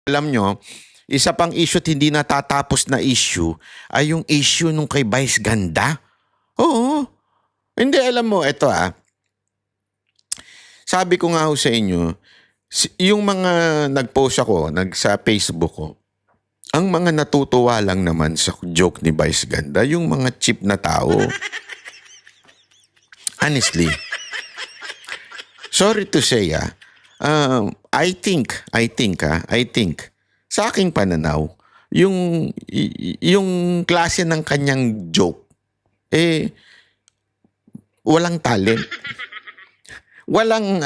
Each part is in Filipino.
Alam nyo, isa pang issue at hindi natatapos na issue ay yung issue nung kay Vice Ganda. Oo. Hindi, alam mo, ito sabi ko nga ho sa inyo, yung mga nag-post ako, sa Facebook ko, ang mga natutuwa lang naman sa joke ni Vice Ganda, yung mga cheap na tao. Honestly. Sorry to say, I think, sa aking pananaw, yung klase ng kanyang joke, walang talent. Walang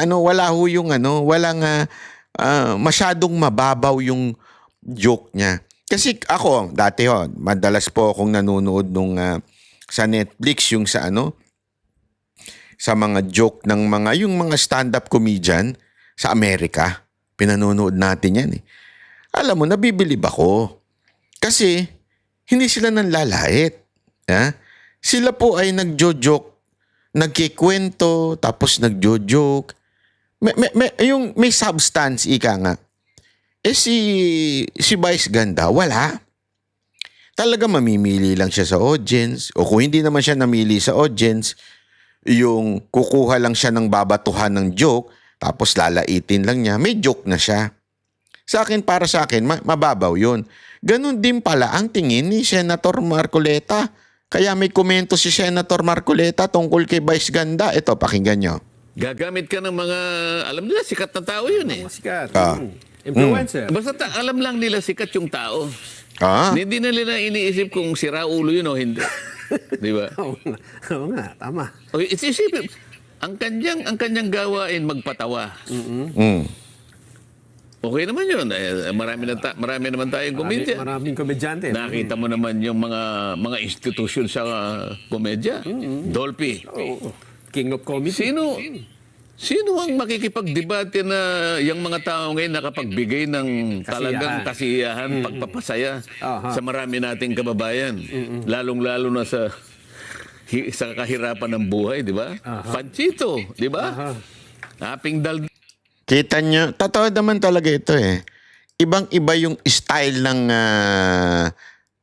masyadong mababaw yung joke niya. Kasi ako, dati madalas po akong nanonood nung sa Netflix yung sa mga joke ng yung mga stand-up comedian sa Amerika. Pinanonood natin yan eh. Alam mo, nabibilib ako. Kasi hindi sila nanlalait. Sila po ay nagjo-joke, nagkikwento, tapos nagjo-joke. May substance, ika nga. Si Vice Ganda, wala. Talaga mamimili lang siya sa audience. O kung hindi naman siya namili sa audience, yung kukuha lang siya ng babatuhan ng joke, tapos lalaitin lang niya, may joke na siya. Para sa akin, mababaw yun. Ganon din pala ang tingin ni Senator Marcoleta. Kaya may komento si Senator Marcoleta tungkol kay Vice Ganda. Ito, pakinggan nyo. Gagamit ka ng mga, alam nila, sikat na tao yun eh. Sikat. Influencer. Basta alam lang nila sikat yung tao. Ah? Hindi na nila iniisip kung sira ulo yun o hindi. Di ba? Oo nga, tama. O, isipin, ang kanyang gawain magpatawa. Okay naman yun. Marami naman tayong komedya. Maraming komedyante. Nakita mo naman yung mga institusyon sa komedya. Dolphy. King of Comedy. Sino ang makikipagdebate na yung mga tao ngayon nakapagbigay ng talagang kasiyahan, pagpapasaya sa marami nating kababayan? Lalong-lalo na sa kahirapan ng buhay, di ba? Panchito, di ba? Aping dal. Kita nyo, totoo naman talaga ito eh. Ibang-iba yung style ng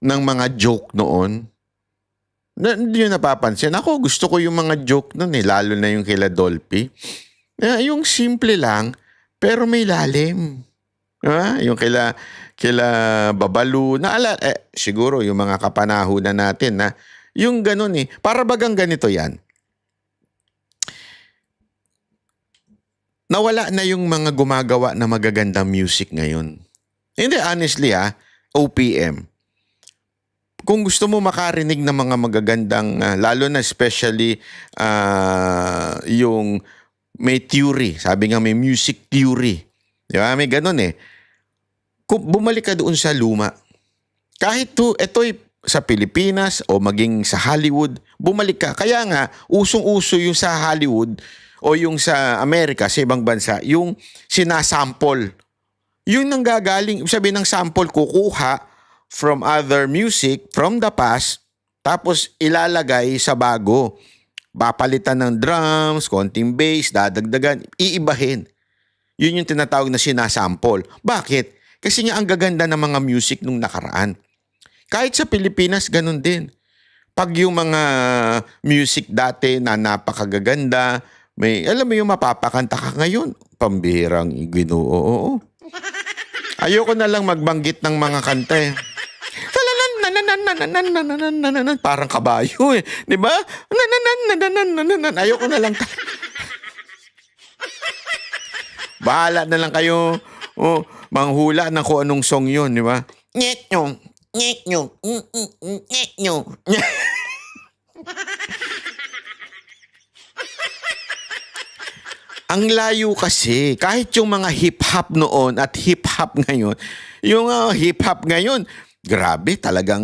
mga joke noon. Hindi nyo napapansin. Ako gusto ko yung mga joke noon eh, lalo na yung kila Dolphy. Yung simple lang, pero may lalim. Yung kila Babalu. Siguro yung mga kapanahunan natin na yung ganun eh. Para bagang ganito yan. Nawala na yung mga gumagawa na magagandang music ngayon. Hindi, honestly OPM. Kung gusto mo makarinig ng mga magagandang, lalo na especially yung may theory. Sabi nga may music theory. Di ba? May ganun eh. Kung bumalik ka doon sa luma, kahit ito'y sa Pilipinas o maging sa Hollywood, bumalik ka. Kaya nga, usong-uso yung sa Hollywood o yung sa Amerika, sa ibang bansa, yung sinasample. Yung nanggagaling, sabi ng sample, kukuha from other music, from the past, tapos ilalagay sa bago. Papalitan ng drums, konting bass, dadagdagan, iibahin. Yun yung tinatawag na sinasample. Bakit? Kasi nga ang gaganda ng mga music nung nakaraan. Kahit sa Pilipinas, ganun din. Pag yung mga music dati na napakagaganda, alam mo yung mapapakanta ka ngayon, pambihirang Ginoo. Ayoko na lang magbanggit ng mga kanta eh. Parang kabayo eh. Di ba? Ayoko na lang. Bahala na lang kayo manghula ng kung anong song yun, di ba? Nyek nyo. Ang layo kasi, kahit yung mga hip-hop noon at hip-hop ngayon, yung hip-hop ngayon, grabe, talagang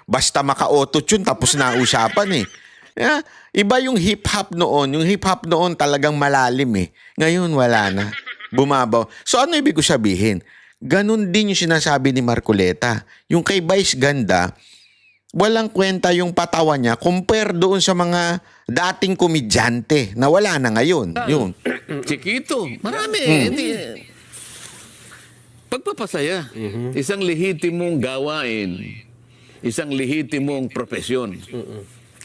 basta maka-auto-tune tapos na usapan eh. Iba yung hip-hop noon. Yung hip-hop noon talagang malalim eh. Ngayon wala na. Bumabaw. So ano ibig ko sabihin? Ganun din yung sinasabi ni Marcoleta. Yung kay Vice Ganda, walang kwenta yung patawa niya compare doon sa mga dating komedyante na wala na ngayon. Yun. Chiquito. Marami. Hindi. pagpapasaya. Isang lehitimong gawain, isang lehitimong profesyon.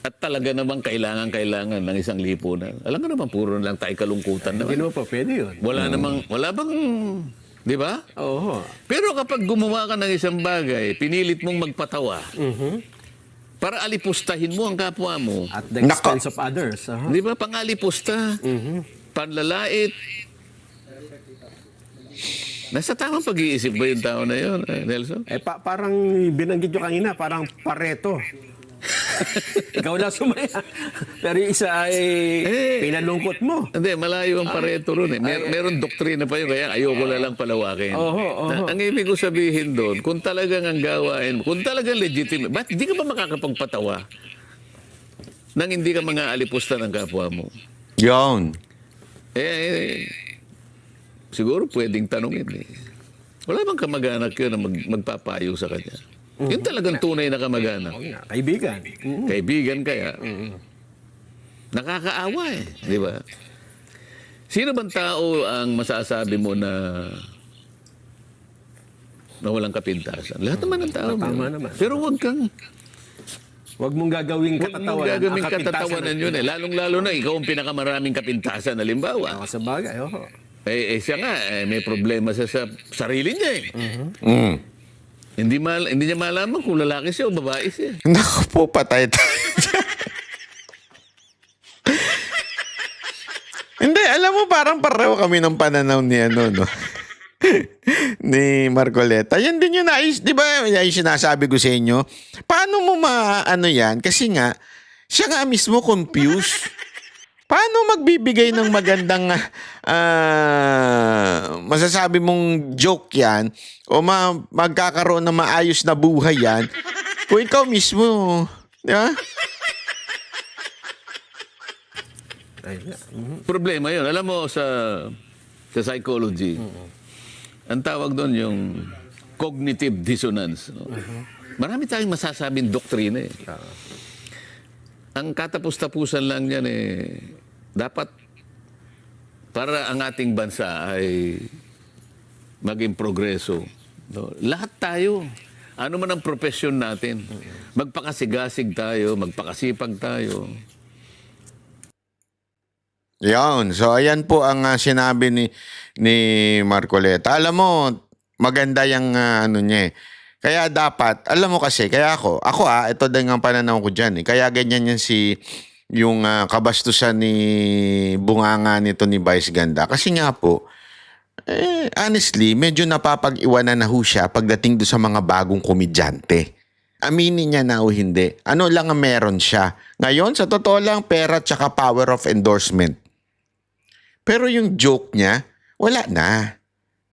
At talaga namang kailangan ng isang lipunan. Alam nga naman, puro lang tayo kalungkutan Hindi naman. naman pa pwede yun. Wala bang, di ba? Oo. Pero kapag gumawa ka ng isang bagay, pinilit mong magpatawa, para alipustahin mo ang kapwa mo. At the Nako. expense of others. Di ba? Pangalipusta, panlalait. Nasa tamang pag-iisip ba yung tao na yun, Nelson? Parang binanggit nyo kanina, parang Pareto. Ikaw na sumaya. Pero yung isa ay pinalungkot mo. Hindi, malayo ang Pareto ron eh. Meron doktrina pa yun, kaya ayoko na lang palawakin. Oho. Ang ibig ko sabihin doon, kung talagang ang gawain, kung talagang legitimate, ba't hindi ka ba makakapagpatawa nang hindi ka mga alipusta ng kapwa mo? Yun. Siguro pwedeng tanungin eh. Wala bang kamag-anak yun na magpapayo sa kanya? Yun talagang tunay na kamag-anak. Kaibigan. Kaibigan kaya. Nakakaawa eh. Di ba? Sino bang tao ang masasabi mo na walang kapintasan? Lahat naman ng tao. Tama meron. naman. Pero Huwag mong gagawing huwag katatawanan. mong gagawing Ang kapintasan katatawanan yun eh. Lalong-lalo na ikaw ang pinakamaraming kapintasan. Halimbawa, Sa bagay, oo. siya nga, may problema sa sarili niya eh. Mm. Hindi niya malaman kung lalaki siya o babae siya. Naku po, patay tayo. Hindi, alam mo, parang pareho kami ng pananaw ni no? Ni Marcoleta. Yan din yung di ba, yung sinasabi ko sa inyo, paano mo yan? Kasi nga, siya nga mismo confused. Paano magbibigay ng magandang masasabi mong joke yan o magkakaroon ng maayos na buhay yan kung ikaw mismo, di ba? Problema yun. Alam mo, sa psychology, ang tawag doon yung cognitive dissonance. No? Marami tayong masasabing doktrina eh. Ang katapus-tapusan lang yan eh, dapat para ang ating bansa ay maging progreso. No? Lahat tayo, ano man ang profesyon natin, magpakasigasig tayo, magpakasipag tayo. Yan. So, ayan po ang sinabi ni Marcoleta. Alam mo, maganda yung ano niya eh. Kaya dapat, alam mo kasi, kaya ako ito din ang pananaw ko dyan eh. Kaya ganyan yan yung kabastusan ni bunganga nito ni Vice Ganda. Kasi nga po, honestly, medyo napapag-iwanan na ho siya pagdating do sa mga bagong komedyante. Aminin niya na o hindi. Ano lang ang meron siya. Ngayon, sa totoo lang, pera tsaka power of endorsement. Pero yung joke niya, wala na.